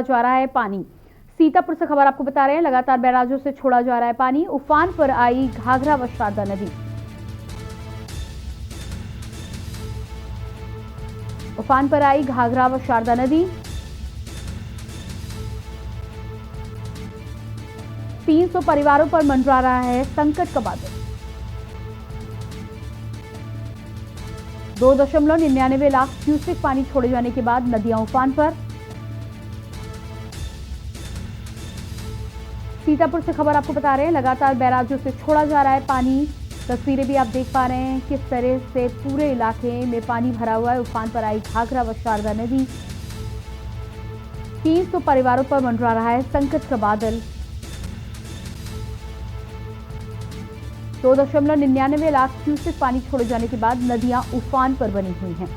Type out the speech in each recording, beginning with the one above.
जा रहा है पानी। सीतापुर से खबर आपको बता रहे हैं, लगातार बैराजों से छोड़ा जा रहा है पानी। उफान पर आई घाघरा व शारदा नदी। उफान पर आई घाघरा व शारदा नदी। 300 परिवारों पर मंडरा रहा है संकट का बादल। 2.99 लाख क्यूसेक पानी छोड़े जाने के बाद नदियां उफान पर। सीतापुर से खबर आपको बता रहे हैं, लगातार बैराजों से छोड़ा जा रहा है पानी। तस्वीरें भी आप देख पा रहे हैं किस तरह से पूरे इलाके में पानी भरा हुआ है। उफान पर आई घाघरा व शारदा नदी। 300 परिवारों पर मंडरा रहा है संकट का बादल। 2.99 लाख क्यूसेक पानी छोड़े जाने के बाद नदियां उफान पर बनी हुई हैं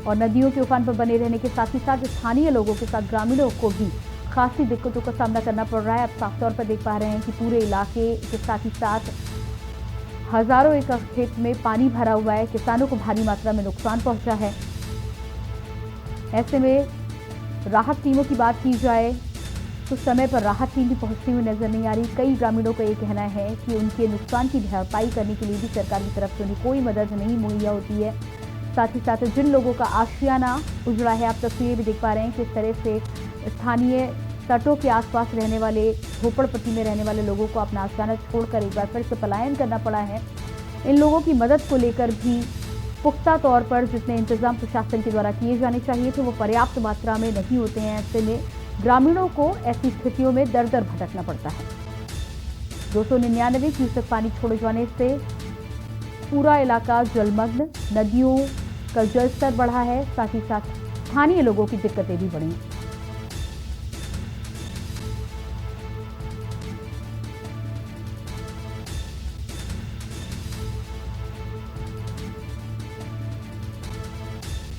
और नदियों के उफान पर बने रहने के साथ ही साथ स्थानीय लोगों के साथ ग्रामीणों को भी खासी दिक्कतों का सामना करना पड़ रहा है। अब साफ तौर पर देख पा रहे हैं कि पूरे इलाके के साथ ही साथ हजारों एकड़ खेत में पानी भरा हुआ है। किसानों को भारी मात्रा में नुकसान पहुंचा है। ऐसे में राहत टीमों की बात की जाए तो समय पर राहत टीम भी पहुंचती हुई नजर नहीं आ रही। कई ग्रामीणों का ये कहना है कि उनके नुकसान की भरपाई करने के लिए भी सरकार की तरफ से उन्हें कोई मदद नहीं मुहैया होती है। साथ ही साथ जिन लोगों का आशियाना उजड़ा है, आप तस्वीरें भी देख पा रहे हैं किस तरह से स्थानीय तटों के आसपास रहने वाले, झोपड़पट्टी में रहने वाले लोगों को अपना आशियाना छोड़कर एक बार फिर से पलायन करना पड़ा है। इन लोगों की मदद को लेकर भी पुख्ता तौर पर जितने इंतजाम प्रशासन के द्वारा किए जाने चाहिए थे वो पर्याप्त मात्रा में नहीं होते हैं। ऐसे में ग्रामीणों को ऐसी स्थितियों में दर दर भटकना पड़ता है। 299 क्यूसेक पानी छोड़े जाने से पूरा इलाका जलमग्न, नदियों का जलस्तर बढ़ा है, साथ ही साथ स्थानीय लोगों की दिक्कतें भी बढ़ी।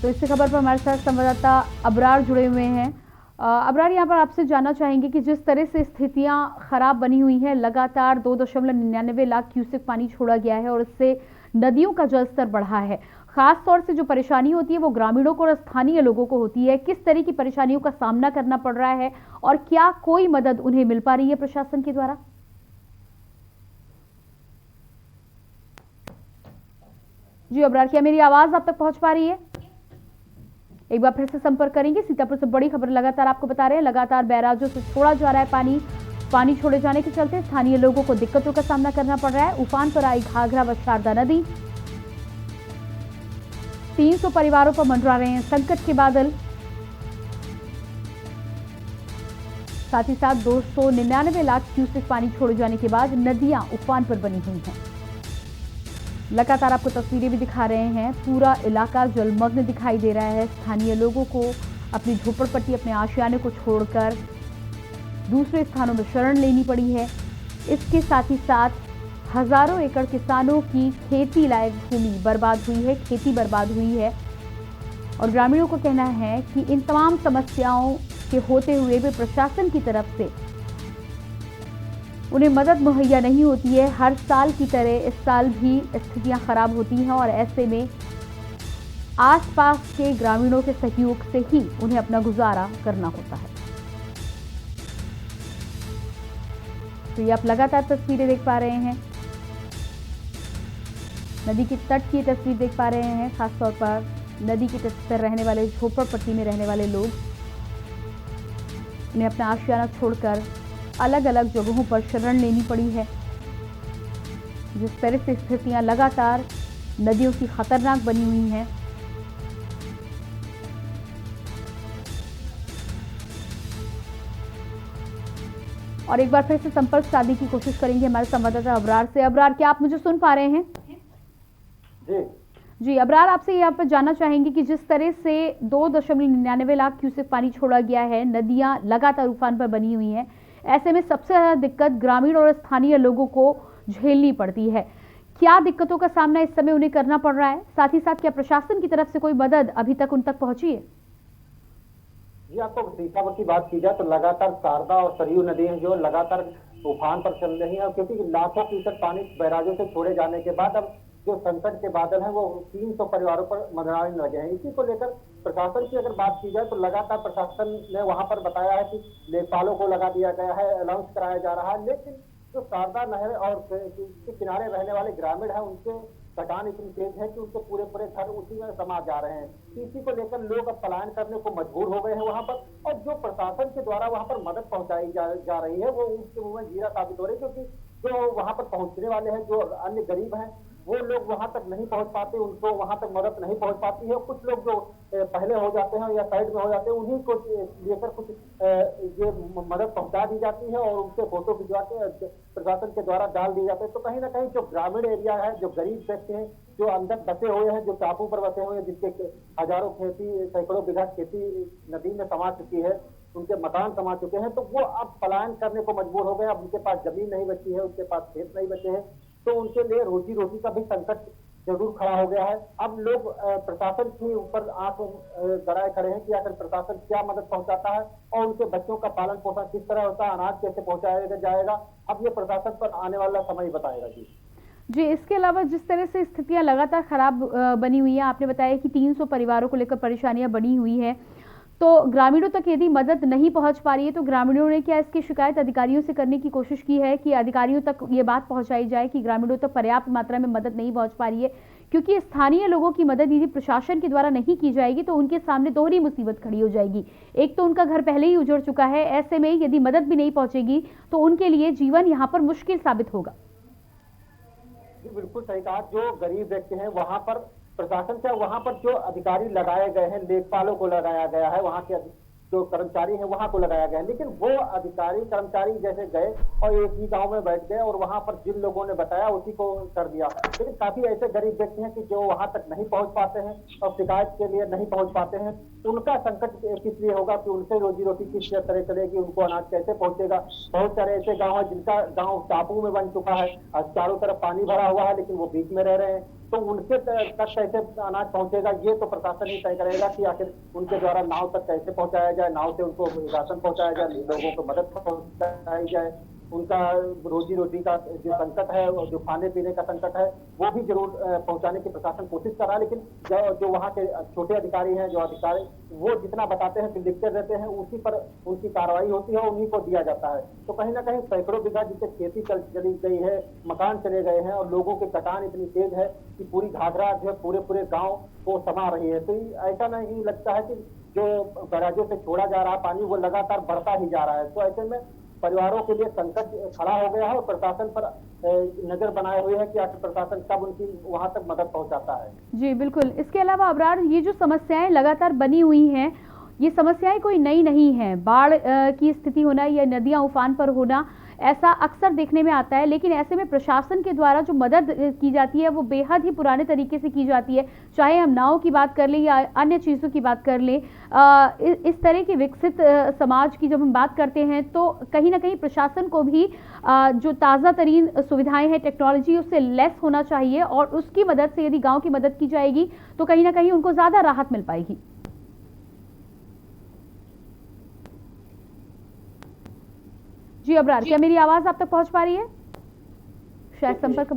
तो इस खबर पर हमारे साथ संवाददाता अबरार जुड़े हुए हैं। अबरार, यहाँ पर आपसे जानना चाहेंगे कि जिस तरह से स्थितियां खराब बनी हुई हैं, लगातार 2.99 लाख क्यूसेक पानी छोड़ा गया है और इससे नदियों का जलस्तर बढ़ा है। खास तौर से जो परेशानी होती है वो ग्रामीणों को और स्थानीय लोगों को होती है। किस तरह की परेशानियों का सामना करना पड़ रहा है और क्या कोई मदद उन्हें मिल पा रही है प्रशासन के द्वारा? जी अबरार, क्या मेरी आवाज आप तक पहुंच पा रही है? एक बार फिर से संपर्क करेंगे। सीतापुर से बड़ी खबर लगातार आपको बता रहे हैं, लगातार बैराजों से छोड़ा जा रहा है पानी। पानी छोड़े जाने के चलते स्थानीय लोगों को दिक्कतों का सामना करना पड़ रहा है। उफान पर आई घाघरा व शारदा नदी। 300 परिवारों पर मंडरा रहे हैं संकट के बादल। साथ ही साथ 299 लाख क्यूसेक पानी छोड़े जाने के बाद नदियां उफान पर बनी हुई हैं। लगातार आपको तस्वीरें भी दिखा रहे हैं, पूरा इलाका जलमग्न दिखाई दे रहा है। स्थानीय लोगों को अपनी झोपड़पट्टी, अपने आशियाने को छोड़कर दूसरे स्थानों में शरण लेनी पड़ी है। इसके साथ ही साथ हजारों एकड़ किसानों की खेती लायक भूमि बर्बाद हुई है, खेती बर्बाद हुई है और ग्रामीणों का कहना है कि इन तमाम समस्याओं के होते हुए भी प्रशासन की तरफ से उन्हें मदद मुहैया नहीं होती है। हर साल की तरह इस साल भी स्थितियां खराब होती हैं और ऐसे में आसपास के ग्रामीणों के सहयोग से ही उन्हें अपना गुजारा करना होता है। तो ये आप लगातार तस्वीरें देख पा रहे हैं, नदी के तट की तस्वीर देख पा रहे हैं। खासतौर पर नदी के तट पर रहने वाले, झोपड़पट्टी में रहने वाले लोग, उन्हें अपना आशियाना छोड़कर अलग अलग जगहों पर शरण लेनी पड़ी है। जिस तरह से स्थितियां लगातार नदियों की खतरनाक बनी हुई हैं, और एक बार फिर से संपर्क साधने की कोशिश करेंगे हमारे संवाददाता अबरार से। अबरार, क्या आप मुझे सुन पा रहे हैं? जी अबरार, आपसे यहाँ पर जानना चाहेंगे कि जिस तरह से 2.99 लाख क्यूसेक पानी छोड़ा गया है, नदियां लगातार उफान पर बनी हुई हैं, ऐसे में सबसे ज्यादा दिक्कत ग्रामीण और स्थानीय लोगों को झेलनी पड़ती है। क्या दिक्कतों का सामना इस समय उन्हें करना पड़ रहा है? साथ ही साथ क्या प्रशासन की तरफ से कोई मदद अभी तक उन तक पहुंची है? जी, आपको सीतापुर की बात की जाए तो लगातार शारदा और सरयू नदी हैं जो लगातार उफान पर चल रही हैं और क्योंकि लाखों क्यूसेक पानी बैराजों से छोड़े जाने के बाद अब जो संकट के बादल हैं वो 300 परिवारों पर मंडराने लगे हैं। इसी को लेकर प्रशासन की अगर बात की जाए तो लगातार प्रशासन ने वहां पर बताया है कि लेखपालों को लगा दिया गया है, अनाउंस कराया जा रहा है, लेकिन जो शारदा नहर और के किनारे रहने वाले ग्रामीण हैं उनके कटान इतनी तेज है कि उनके पूरे पूरे घर उसी में समा जा रहे हैं। इसी को लेकर लोग अब पलायन करने को मजबूर हो गए हैं वहां पर, और जो प्रशासन के द्वारा वहां पर मदद पहुंचाई जा रही है वो उसके मुंह में जीरा साबित हो रही है, क्योंकि जो वहां पर पहुंचने वाले हैं, जो अन्य गरीब हैं, वो लोग वहां तक नहीं पहुंच पाते, उनको वहां तक मदद नहीं पहुंच पाती है। कुछ लोग जो पहले हो जाते हैं या साइड में हो जाते हैं, उन्हीं को लेकर कुछ ये मदद पहुंचा दी जाती है और उनसे फोटो भिजवा के प्रशासन के द्वारा डाल दिए जाते हैं। तो कहीं ना कहीं जो ग्रामीण एरिया है, जो गरीब व्यक्ति हैं, जो अंदर बसे हुए हैं, जो टापू पर बसे हुए हैं, जिनके हजारों खेती, सैकड़ों बीघा खेती नदी में समा चुकी है, उनके मकान समा चुके हैं, तो वो अब पलायन करने को मजबूर हो गए। अब उनके पास जमीन नहीं बची है, उनके पास खेत नहीं बचे हैं, तो उनके लिए रोजी रोटी का भी संकट जरूर खड़ा हो गया है। अब लोग प्रशासन के ऊपर आंख गड़ाए खड़े हैं कि आखिर प्रशासन क्या मदद पहुंचाता है और उनके बच्चों का पालन पोषण किस तरह होता है, अनाज कैसे पहुंचाया जाएगा, अब ये प्रशासन पर आने वाला समय बताएगा। जी, इसके अलावा जिस तरह से स्थितियां लगातार खराब बनी हुई हैं, आपने बताया कि 300 परिवारों को लेकर परेशानियां बनी हुई हैं, तो ग्रामीणों तक यदि मदद नहीं पहुंच पा रही है तो ग्रामीणों ने क्या इसकी शिकायत अधिकारियों से करने की कोशिश की है कि अधिकारियों तक ये बात पहुंचाई जाए कि ग्रामीणों तक पर्याप्त मात्रा में मदद नहीं पहुंच पा रही है? क्योंकि स्थानीय लोगों की मदद यदि प्रशासन के द्वारा नहीं की जाएगी तो उनके सामने दोहरी मुसीबत खड़ी हो जाएगी। एक तो उनका घर पहले ही उजड़ चुका है, ऐसे में यदि मदद भी नहीं पहुंचेगी तो उनके लिए जीवन यहाँ पर मुश्किल साबित होगा। बिल्कुल सही कहा। जो गरीब व्यक्ति हैं वहां पर प्रशासन क्या, वहां पर जो अधिकारी लगाए गए हैं, लेखपालों को लगाया गया है, वहां के जो कर्मचारी हैं वहां को लगाया गया है, लेकिन वो अधिकारी कर्मचारी जैसे गए और एक ही गांव में बैठ गए और वहां पर जिन लोगों ने बताया उसी को कर दिया। लेकिन काफी ऐसे गरीब व्यक्ति हैं कि जो वहां तक नहीं पहुंच पाते हैं और शिकायत के लिए नहीं पहुंच पाते हैं। उनका संकट किस लिए होगा कि उनसे रोजी रोटी किस तरह चलेगी, उनको अनाज कैसे पहुंचेगा। बहुत सारे ऐसे गाँव है जिनका गाँव टापू में बन चुका है और चारों तरफ पानी भरा हुआ है, लेकिन वो बीच में रह रहे हैं, तो उनके तक कैसे अनाज पहुंचेगा ये तो प्रशासन ही तय करेगा कि आखिर उनके द्वारा नाव तक कैसे पहुंचाया जाए, नाव से उनको राशन पहुंचाया जाए, लोगों को मदद पहुंचाई जाए। उनका रोजी रोटी का जो संकट है, जो खाने पीने का संकट है, वो भी जरूर पहुंचाने की प्रशासन कोशिश कर रहा है। लेकिन जो वहाँ के छोटे अधिकारी हैं, जो अधिकारी वो जितना बताते हैं, लिखते रहते हैं, उसी पर उनकी कार्रवाई होती है, उन्हीं को दिया जाता है। तो कहीं ना कहीं सैकड़ों बीघा जिससे खेती चली गई है, मकान चले गए हैं और लोगों के कटान इतनी तेज है कि पूरी घाघरा जो है पूरे पूरे गाँव को समा रही है। तो ऐसा नहीं लगता है कि जो बैराजों से छोड़ा जा रहा पानी वो लगातार बढ़ता ही जा रहा है। तो ऐसे में परिवारों के लिए संकट खड़ा हो गया है और प्रशासन पर नजर बनाए हुए है कि आखिर प्रशासन कब उनकी वहां तक मदद पहुंचाता है। जी बिल्कुल। इसके अलावा अबरार, ये जो समस्याएं लगातार बनी हुई हैं, ये समस्याएं कोई नई नहीं है। बाढ़ की स्थिति होना या नदियां उफान पर होना ऐसा अक्सर देखने में आता है, लेकिन ऐसे में प्रशासन के द्वारा जो मदद की जाती है वो बेहद ही पुराने तरीके से की जाती है। चाहे हम नाव की बात कर लें या अन्य चीज़ों की बात कर लें, इस तरह के विकसित समाज की जब हम बात करते हैं तो कहीं ना कहीं प्रशासन को भी जो ताज़ा तरीन सुविधाएं हैं, टेक्नोलॉजी, उससे लेस होना चाहिए और उसकी मदद से यदि गाँव की मदद की जाएगी तो कहीं ना कहीं उनको ज़्यादा राहत मिल पाएगी। जी अबरार, क्या मेरी आवाज आप तक पहुंच पा रही है? शायद संपर्क।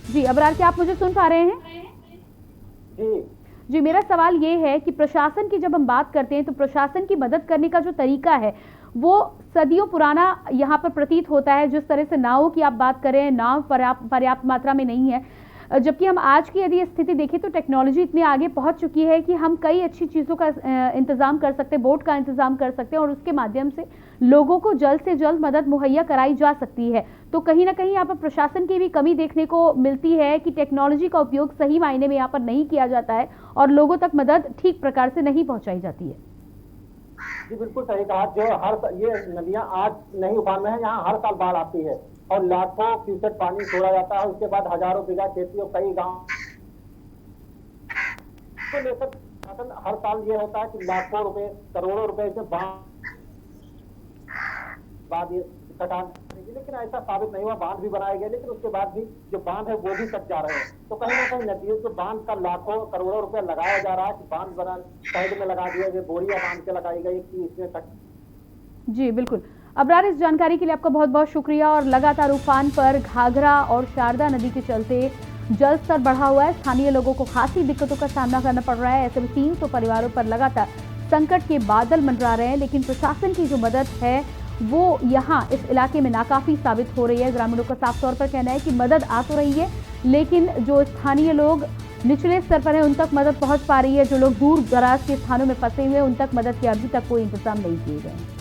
जी अबरार, क्या आप मुझे सुन पा रहे हैं? जी, मेरा सवाल ये है कि प्रशासन की जब हम बात करते हैं तो प्रशासन की मदद करने का जो तरीका है वो सदियों पुराना यहाँ पर प्रतीत होता है। जिस तरह से नावों की आप बात करें, नाव पर्याप्त मात्रा में नहीं है, जबकि हम आज की यदि स्थिति देखें तो टेक्नोलॉजी इतनी आगे पहुंच चुकी है कि हम कई अच्छी चीज़ों का इंतज़ाम कर सकते हैं, बोट का इंतज़ाम कर सकते हैं और उसके माध्यम से लोगों को जल्द से जल्द मदद मुहैया कराई जा सकती है। तो कहीं ना कहीं यहाँ पर प्रशासन की भी कमी देखने को मिलती है कि टेक्नोलॉजी का उपयोग सही मायने में यहाँ पर नहीं किया जाता है और लोगों तक मदद ठीक प्रकार से नहीं पहुँचाई जाती है। जी बिल्कुल सही कहा। जो ये नदियां आज नहीं उफान में है, यहाँ हर साल बाढ़ आती है और लाखों क्यूसेक पानी छोड़ा जाता है। उसके बाद हजारों बीघा खेती और कई गांव को लेकर हर साल ये होता है कि लाखों रुपए, करोड़ों रुपए से बाद ये कटान, लेकिन ऐसा साबित नहीं हुआ। बांध भी बनाए गए लेकिन उसके बाद भी जो बांध है वो भी कट जा रहे हैं। तो कहीं ना कहीं नदियों के बांध का लाखों करोड़ों रुपए लगाया जा रहा है कि बांध बना साइड में लगा दिया गया, बोरियां बांध के लगाई गई कि इसमें कट। जी बिल्कुल अबरार, इस जानकारी के लिए आपका बहुत बहुत शुक्रिया। और लगातार उफान पर घाघरा और शारदा नदी के चलते जल स्तर बढ़ा हुआ है। स्थानीय लोगों को खासी दिक्कतों का सामना करना पड़ रहा है। ऐसे में 300 परिवारों पर लगातार संकट के बादल मंडरा रहे हैं, लेकिन प्रशासन की जो मदद है वो यहाँ इस इलाके में नाकाफी साबित हो रही है। ग्रामीणों का साफ तौर पर कहना है कि मदद आ तो रही है, लेकिन जो स्थानीय लोग निचले स्तर पर है उन तक मदद पहुंच पा रही है। जो लोग दूर दराज के स्थानों में फंसे हुए हैं उन तक मदद के अभी तक कोई इंतजाम नहीं किए गए हैं।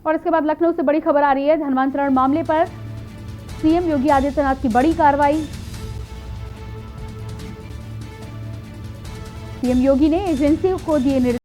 और इसके बाद लखनऊ से बड़ी खबर आ रही है। धनवांतरण मामले पर सीएम योगी आदित्यनाथ की बड़ी कार्रवाई। सीएम योगी ने एजेंसियों को दिए निर्देश।